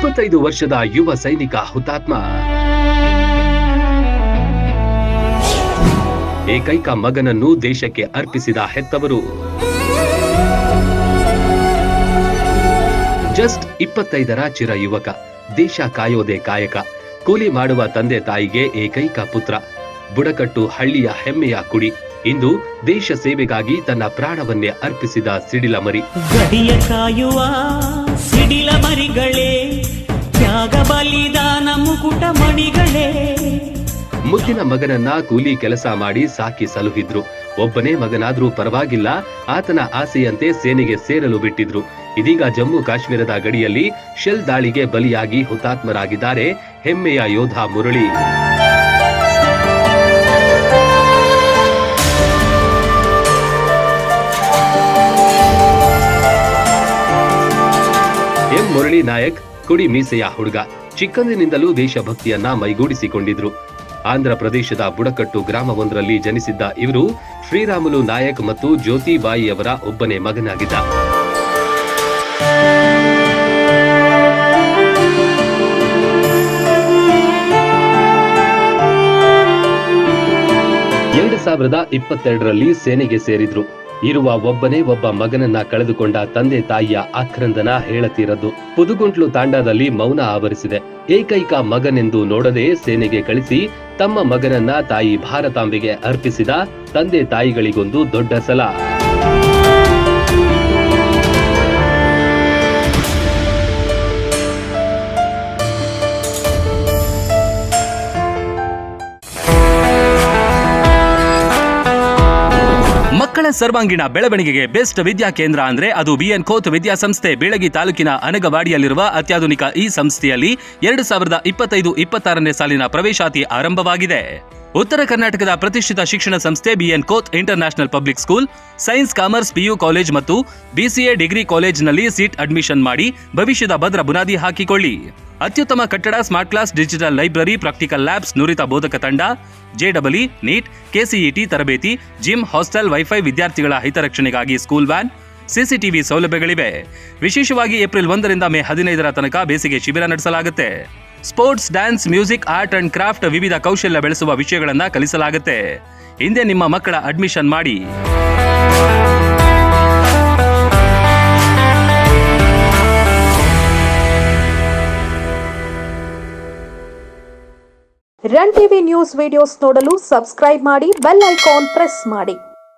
25 ವರ್ಷದ ಯುವ ಸೈನಿಕ ಹುತಾತ್ಮ. ಏಕೈಕ ಮಗನನ್ನು ದೇಶಕ್ಕೆ ಅರ್ಪಿಸಿದ ಹೆತ್ತವರು. ಜಸ್ಟ್ 25ರ ಚಿರ ಯುವಕ. ದೇಶ ಕಾಯೋದೆ ಕಾಯಕ. ಕೂಲಿ ಮಾಡುವ ತಂದೆ ತಾಯಿಗೆ ಏಕೈಕ ಪುತ್ರ. ಬುಡಕಟ್ಟು ಹಳ್ಳಿಯ ಹೆಮ್ಮೆಯ ಕುಡಿ. ಇಂದು ದೇಶ ಸೇವೆಗಾಗಿ ತನ್ನ ಪ್ರಾಣವನ್ನೇ ಅರ್ಪಿಸಿದ ಸಿಡಿಲ ಮರಿ. ಗಡಿಯ ಕಾಯುವ ಸಿಡಿಲ ಮರಿಗಳೇ, ತ್ಯಾಗ ಬಲಿದಾನ ಮುಕುಟ ಮಣಿಗಳೇ. ಮುದ್ದಿನ ಮಗನನ್ನ ಕೂಲಿ ಕೆಲಸ ಮಾಡಿ ಸಾಕಿ ಸಲುಹಿದ್ರು. ಒಬ್ಬನೇ ಮಗನಾದ್ರೂ ಪರವಾಗಿಲ್ಲ, ಆತನ ಆಸೆಯಂತೆ ಸೇನೆಗೆ ಸೇರಲು ಬಿಟ್ಟಿದ್ರು. ಇದೀಗ ಜಮ್ಮು ಕಾಶ್ಮೀರದ ಗಡಿಯಲ್ಲಿ ಶೆಲ್ ದಾಳಿಗೆ ಬಲಿಯಾಗಿ ಹುತಾತ್ಮರಾಗಿದ್ದಾರೆ ಹೆಮ್ಮೆಯ ಯೋಧ ಮುರಳಿ. ಎಂ ಮುರಳಿ ನಾಯಕ್ ಕುಡಿ ಮೀಸೆಯ ಹುಡುಗ. ಚಿಕ್ಕಂದಿನಿಂದಲೂ ದೇಶಭಕ್ತಿಯನ್ನ ಮೈಗೂಡಿಸಿಕೊಂಡಿದ್ರು. ಆಂಧ್ರ ಪ್ರದೇಶದ ಬುಡಕಟ್ಟು ಗ್ರಾಮವೊಂದರಲ್ಲಿ ಜನಿಸಿದ್ದ ಇವರು ಶ್ರೀರಾಮುಲು ನಾಯಕ್ ಮತ್ತು ಜ್ಯೋತಿಬಾಯಿಯವರ ಒಬ್ಬನೇ ಮಗನಾಗಿದ್ದ. ಎರಡು 2022ರಲ್ಲಿ ಸೇನೆಗೆ ಸೇರಿದ್ರು. ಇರುವ ಒಬ್ಬನೇ ಒಬ್ಬ ಮಗನನ್ನ ಕಳೆದುಕೊಂಡ ತಂದೆ ತಾಯಿಯ ಆಕ್ರಂದನ ಹೇಳತೀರದ್ದು. ಪುದುಗುಂಟ್ಲು ತಾಂಡಾದಲ್ಲಿ ಮೌನ ಆವರಿಸಿದೆ. ಏಕೈಕ ಮಗನೆಂದು ನೋಡದೆ ಸೇನೆಗೆ ಕಳಿಸಿ ತಮ್ಮ ಮಗನನ್ನ ತಾಯಿ ಭಾರತಾಂಬೆಗೆ ಅರ್ಪಿಸಿದ ತಂದೆ ತಾಯಿಗಳಿಗೊಂದು ದೊಡ್ಡ ಸಲ. ಮಕ್ಕಳ ಸರ್ವಾಂಗೀಣ ಬೆಳವಣಿಗೆಗೆ ಬೆಸ್ಟ್ ವಿದ್ಯಾ ಕೇಂದ್ರ ಅಂದ್ರೆ ಅದು ಬಿಎನ್ ಖೋತ್ ವಿದ್ಯಾಸಂಸ್ಥೆ. ಬೀಳಗಿ ತಾಲೂಕಿನ ಅನಗವಾಡಿಯಲ್ಲಿರುವ ಅತ್ಯಾಧುನಿಕ ಈ ಸಂಸ್ಥೆಯಲ್ಲಿ 2025-26ನೇ ಸಾಲಿನ ಪ್ರವೇಶಾತಿ ಆರಂಭವಾಗಿದೆ. ಉತ್ತರ ಕರ್ನಾಟಕದ ಪ್ರತಿಷ್ಠಿತ ಶಿಕ್ಷಣ ಸಂಸ್ಥೆ BN Khot international public school science, commerce, PU college ಮತ್ತು BCA ಡಿಗ್ರಿ ಕಾಲೇಜ್ನಲ್ಲಿ ಸೀಟ್ ಅಡ್ಮಿಷನ್ ಮಾಡಿ ಭವಿಷ್ಯದ ಭದ್ರ ಬುನಾದಿ ಹಾಕಿಕೊಳ್ಳಿ. ಅತ್ಯುತ್ತಮ ಕಟ್ಟಡ, smart class, digital library, practical labs, ನುರಿತ ಬೋಧಕ ತಂಡ, JEE, ನೀಟ್, KCET ತರಬೇತಿ, ಜಿಮ್, ಹಾಸ್ಟೆಲ್, ವೈಫೈ, ವಿದ್ಯಾರ್ಥಿಗಳ ಹಿತರಕ್ಷಣೆಗಾಗಿ ಸ್ಕೂಲ್ ವ್ಯಾನ್, CCTV ಸೌಲಭ್ಯಗಳಿವೆ. ವಿಶೇಷವಾಗಿ ಏಪ್ರಿಲ್ 1ರಿಂದ ಮೇ 15ರ ತನಕ ಬೇಸಿಗೆ ಶಿಬಿರ ನಡೆಸಲಾಗುತ್ತೆ. Sports, dance, music, art and craft, ವಿವಿಧ ಕೌಶಲ್ಯ ಬೆಳೆಸುವ ವಿಷಯಗಳನ್ನ ಕಲಿಸಲಾಗುತ್ತೆ. ಹಿಂದೆ ನಿಮ್ಮ ಮಕ್ಕಳ ಅಡ್ಮಿಷನ್ ಮಾಡಿ. ರನ್ ಟಿವಿ ನ್ಯೂಸ್ ವಿಡಿಯೋಸ್ ನೋಡಲು ಸಬ್ಸ್ಕ್ರೈಬ್ ಮಾಡಿ, ಬೆಲ್ ಐಕಾನ್ ಪ್ರೆಸ್ ಮಾಡಿ.